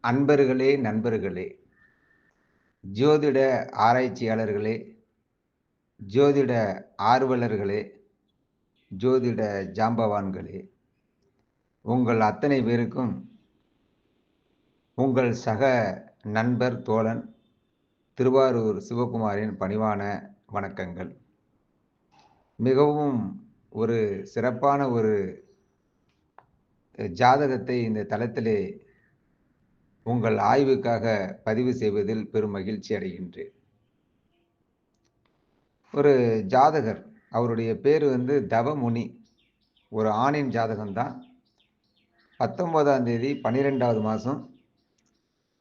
அன்பர்களே, நண்பர்களே, ஜோதிட ஆராய்ச்சியாளர்களே, ஜோதிட ஆர்வலர்களே, ஜோதிட ஜாம்பவான்களே, உங்கள் அத்தனை பேருக்கும் உங்கள் சக நண்பர், தோழன் திருவாரூர் சிவகுமாரின் பணிவான வணக்கங்கள். மிகவும் ஒரு சிறப்பான ஒரு ஜாதகத்தை இந்த தளத்திலே உங்கள் ஆய்வுக்காக பதிவு செய்வதில் பெரும் மகிழ்ச்சி அடைகின்றேன். ஒரு ஜாதகர், அவருடைய பேரு தவமுனி. ஒரு ஆணின் ஜாதகம் தான். 19ஆம் தேதி 12வது மாதம்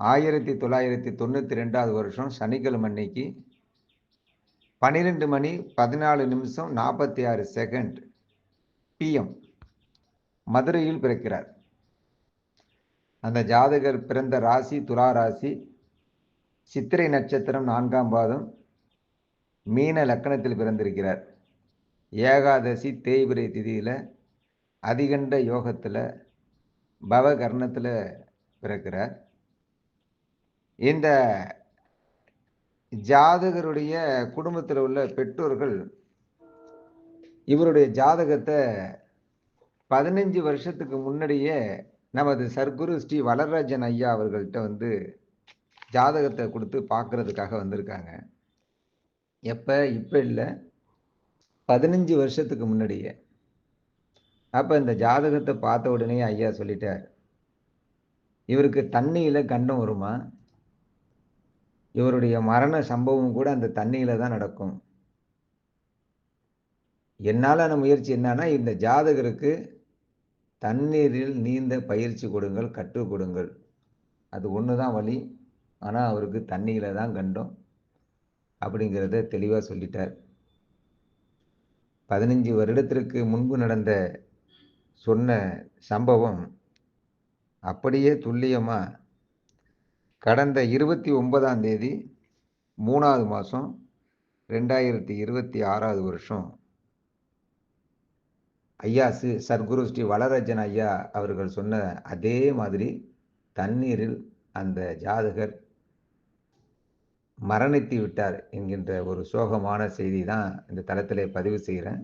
1992வது வருஷம் சனிக்கிழமை அன்னைக்கு 12 மணி 14 நிமிஷம் 46 செகண்ட் PM மதுரையில் பிறக்கிறார். அந்த ஜாதகர் பிறந்த ராசி துலா ராசி, சித்திரை நட்சத்திரம் 4ஆம் பாதம், மீன லக்கணத்தில் பிறந்திருக்கிறார். ஏகாதசி தேய்பிரை திதியில அதிகண்ட யோகத்தில் பவகர்ணத்தில் பிறக்கிறார். இந்த ஜாதகருடைய குடும்பத்தில் உள்ள பெற்றோர்கள் இவருடைய ஜாதகத்தை 15 வருஷத்துக்கு முன்னாடியே நமது சர்க்குரு ஸ்ரீ வளர்ராஜன் ஐயா அவர்கள்ட்ட ஜாதகத்தை கொடுத்து பார்க்கறதுக்காக வந்திருக்காங்க. இப்போ இல்லை, 15 வருஷத்துக்கு முன்னாடியே. அப்போ இந்த ஜாதகத்தை பார்த்த உடனே ஐயா சொல்லிட்டார், இவருக்கு தண்ணியில் கண்டம் வருமா, இவருடைய மரண சம்பவம் கூட அந்த தண்ணியில் தான் நடக்கும். என்னாலான முயற்சி என்னன்னா, இந்த ஜாதகருக்கு தண்ணீரில் நீந்த பயிற்சி கொடுங்கள், கற்றுக் கொடுங்கள். அது ஒன்று தான் வழி. ஆனால் அவருக்கு தண்ணியில் தான் கண்டம் அப்படிங்கிறத தெளிவாக சொல்லிட்டார். 15 வருடத்திற்கு முன்பு நடந்த சொன்ன சம்பவம் அப்படியே துல்லியமாக கடந்த 29ஆம் தேதி 3வது மாதம் 2026வது வருஷம் ஐயா சர்க்குரு ஸ்ரீ வளராஜன் ஐயா அவர்கள் சொன்ன அதே மாதிரி தண்ணீரில் அந்த ஜாதகர் மரணித்து விட்டார் என்கின்ற ஒரு சோகமான செய்தி தான் இந்த தளத்திலே பதிவு செய்கிறேன்.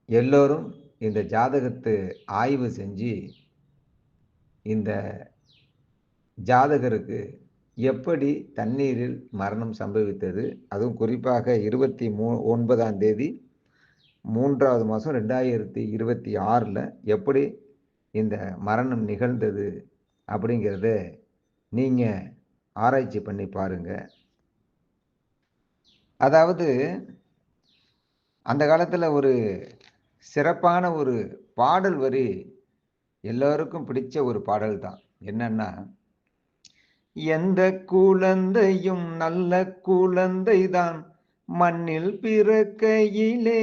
எல்லோரும் இந்த ஜாதகத்தை ஆய்வு செஞ்சு இந்த ஜாதகருக்கு எப்படி தண்ணீரில் மரணம் சம்பவித்தது, அதுவும் குறிப்பாக 29ஆம் தேதி 3வது மாதம் 2026 எப்படி இந்த மரணம் நிகழ்ந்தது அப்படிங்கிறத நீங்கள் ஆராய்ச்சி பண்ணி பாருங்க. அதாவது அந்த காலத்தில் ஒரு சிறப்பான ஒரு பாடல் வரி எல்லோருக்கும் பிடிச்ச ஒரு பாடல் தான். என்னன்னா, எந்த குழந்தையும் நல்ல குழந்தைதான் மண்ணில் பிறக்கையிலே,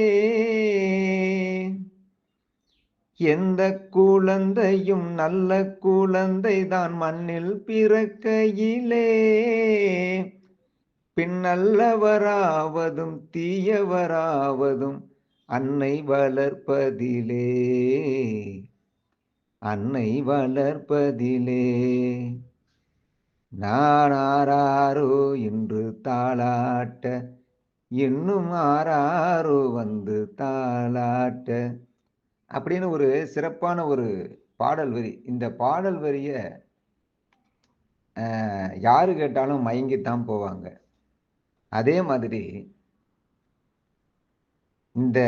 எந்த குழந்தையும் நல்ல குழந்தைதான் மண்ணில் பிறக்கையிலே, பின்னல்லவராவதும் தீயவராவதும் அன்னை வளர்ப்பதிலே, அன்னை வளர்ப்பதிலே. நான் ஆராரோ என்று தாளாட்ட, இன்னும் ஆராரோ வந்து தாளாட்ட அப்படின்னு ஒரு சிறப்பான ஒரு பாடல் வரி. இந்த பாடல் வரிய யாரு கேட்டாலும் மயங்கித்தான் போவாங்க. அதே மாதிரி இந்த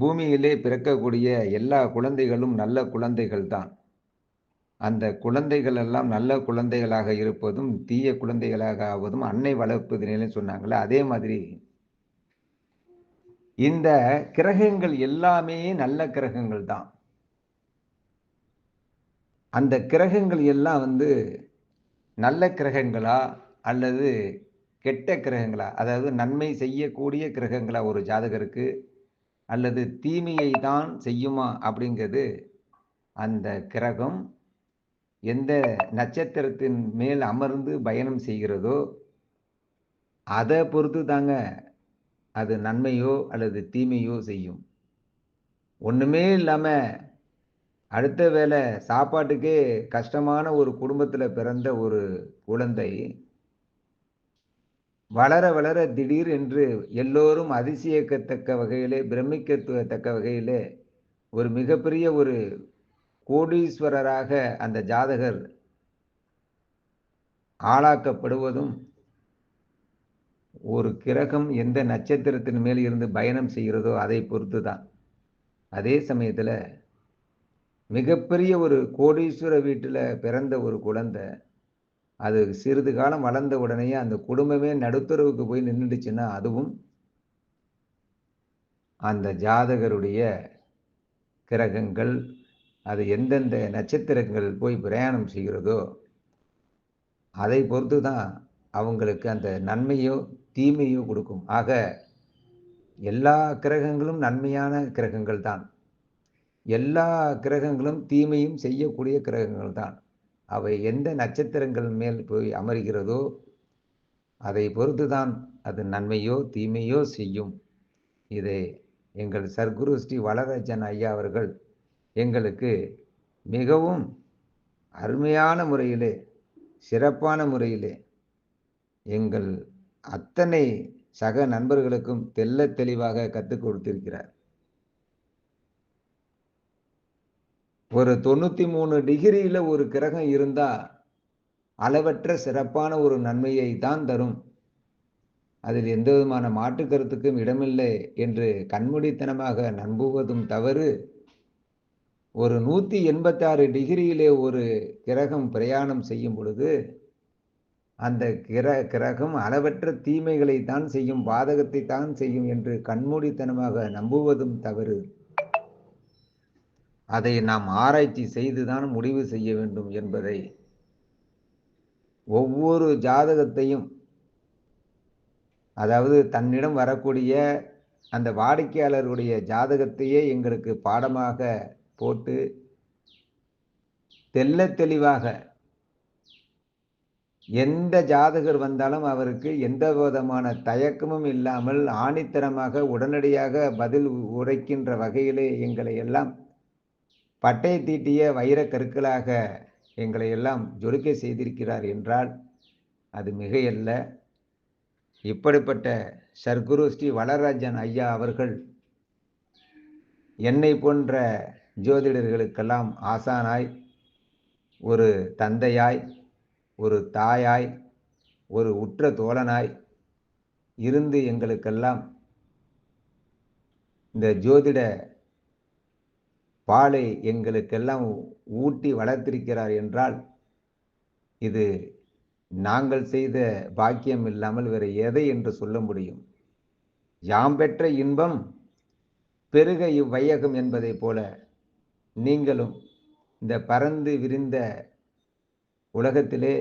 பூமியிலே பிறக்கக்கூடிய எல்லா குழந்தைகளும் நல்ல குழந்தைகள் தான். அந்த குழந்தைகள் எல்லாம் நல்ல குழந்தைகளாக இருப்பதும் தீய குழந்தைகளாக ஆவதும் அன்னை வளர்ப்பதினே சொன்னாங்களே, அதே மாதிரி இந்த கிரகங்கள் எல்லாமே நல்ல கிரகங்கள் தான். அந்த கிரகங்கள் எல்லாம் நல்ல கிரகங்களா அல்லது கெட்ட கிரகங்களா, அதாவது நன்மை செய்யக்கூடிய கிரகங்களா ஒரு ஜாதகருக்கு, அல்லது தீமையை தான் செய்யுமா அப்படிங்கிறது அந்த கிரகம் எந்த நட்சத்திரத்தின் மேல் அமர்ந்து பயணம் செய்கிறதோ அதை பொறுத்து தாங்க அது நன்மையோ அல்லது தீமையோ செய்யும். ஒண்ணுமே இல்லாம அடுத்த வேளை சாப்பாட்டுக்கே கஷ்டமான ஒரு குடும்பத்தில பிறந்த ஒரு குழந்தை, வளர வளர திடீர் என்று எல்லோரும் அதிசயிக்கத்தக்க வகையிலே, பிரமிக்கத்தக்க வகையிலே ஒரு மிகப்பெரிய ஒரு கோடீஸ்வரராக அந்த ஜாதகர் ஆளாக்கப்படுவதும், ஒரு கிரகம் எந்த நட்சத்திரத்தின் மேல் இருந்து பயணம் செய்கிறதோ அதை பொறுத்து தான். அதே சமயத்தில மிகப்பெரிய ஒரு கோடீஸ்வர வீட்டில பிறந்த ஒரு குழந்தை, அது சிறிது காலம் வளர்ந்த உடனேயே அந்த குடும்பமே நடுத்தெருவுக்கு போய் நின்னுடுச்சுன்னா, அதுவும் அந்த ஜாதகருடைய கிரகங்கள், அது எந்தெந்த நட்சத்திரங்கள் போய் பிரயாணம் செய்கிறதோ, அதை பொறுத்து தான் அவங்களுக்கு அந்த நன்மையோ, தீமையோ குடுக்கும். ஆக எல்லா கிரகங்களும் நன்மையான கிரகங்கள் தான். எல்லா கிரகங்களும் தீமையும் செய்யக்கூடிய கிரகங்கள் தான். அவை எந்த நட்சத்திரங்கள் மேல் போய் அமர்கிறதோ, அதை பொறுத்து தான் அது நன்மையோ, தீமையோ செய்யும். இதை எங்கள் சர்க்குரு ஸ்ரீ வளராஜன் ஐயா அவர்கள் எங்களுக்கு மிகவும் அருமையான முறையிலே, சிறப்பான முறையிலே எங்கள் அத்தனை சக நண்பர்களுக்கும் தெள்ளத் தெளிவாக கத்துக் கொடுத்திருக்கிறார். ஒரு 93 டிகிரியில ஒரு கிரகம் இருந்தா, அளவற்ற சிறப்பான ஒரு நன்மையை தான் தரும். அதில் எந்த விதமான மாற்று கருத்துக்கும் இடமில்லை என்று கண்மூடித்தனமாக நம்புவதும் தவறு. ஒரு 186 டிகிரியிலே ஒரு கிரகம் பிரயாணம் செய்யும் பொழுது, அந்த கிரகம் அளவற்ற தீமைகளை தான் செய்யும், பாதகத்தை தான் செய்யும் என்று கண்மூடித்தனமாக நம்புவதும் தவறு. அதை நாம் ஆராய்ச்சி செய்து தான் முடிவு செய்ய வேண்டும் என்பதை ஒவ்வொரு ஜாதகத்தையும், அதாவது தன்னிடம் வரக்கூடிய அந்த வாடிக்கையாளருடைய ஜாதகத்தையே எங்களுக்கு பாடமாக போட்டு, தெள்ளத் தெளிவாக எந்த ஜாதகர் வந்தாலும் அவருக்கு எந்த விதமான தயக்கமும் இல்லாமல் ஆணித்தரமாக உடனடியாக பதில் உரைக்கின்ற வகையிலே எங்களை எல்லாம் பட்டை தீட்டிய வைரக் கற்களாக எங்களை எல்லாம் ஜொலிக்க செய்திருக்கிறார் என்றால் அது மிகையல்ல. இப்படிப்பட்ட சர்க்குரு ஸ்ரீ வளராஜன் ஐயா அவர்கள் என்னை போன்ற ஜோதிடர்களுக்கெல்லாம் ஆசானாய், ஒரு தந்தையாய், ஒரு தாயாய், ஒரு உற்ற தோழனாய் இருந்து எங்களுக்கெல்லாம் இந்த ஜோதிட பாலை எங்களுக்கெல்லாம் ஊட்டி வளர்த்திருக்கிறார் என்றால், இது நாங்கள் செய்த பாக்கியம் இல்லாமல் வேறு எதை என்று சொல்ல முடியும்? யாம் பெற்ற இன்பம் பெருக இவ்வையகம் என்பதைப் போல, நீங்களும் இந்த பரந்து விரிந்த உலகத்திலே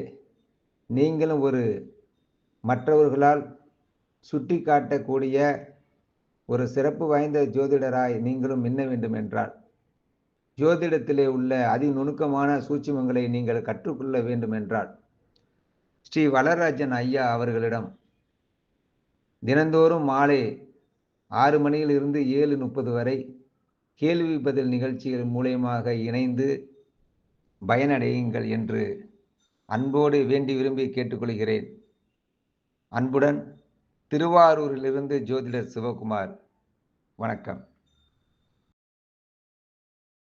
நீங்களும் ஒரு மற்றவர்களால் சுட்டிக்காட்டக்கூடிய ஒரு சிறப்பு வாய்ந்த ஜோதிடராய் நீங்களும் மின்ன வேண்டும் என்றால், ஜோதிடத்திலே உள்ள அதிநுணுக்கமான சூட்சுமங்களை நீங்கள் கற்றுக்கொள்ள வேண்டும் என்றால், ஸ்ரீ வளராஜன் ஐயா அவர்களிடம் தினந்தோறும் மாலை 6 மணியிலிருந்து 7:30 வரை கேள்வி பதில் நிகழ்ச்சிகள் மூலியமாக இணைந்து பயனடையுங்கள் என்று அன்போடு வேண்டி விரும்பி கேட்டுக்கொள்கிறேன். அன்புடன் திருவாரூரிலிருந்து ஜோதிடர் சிவகுமார். வணக்கம்.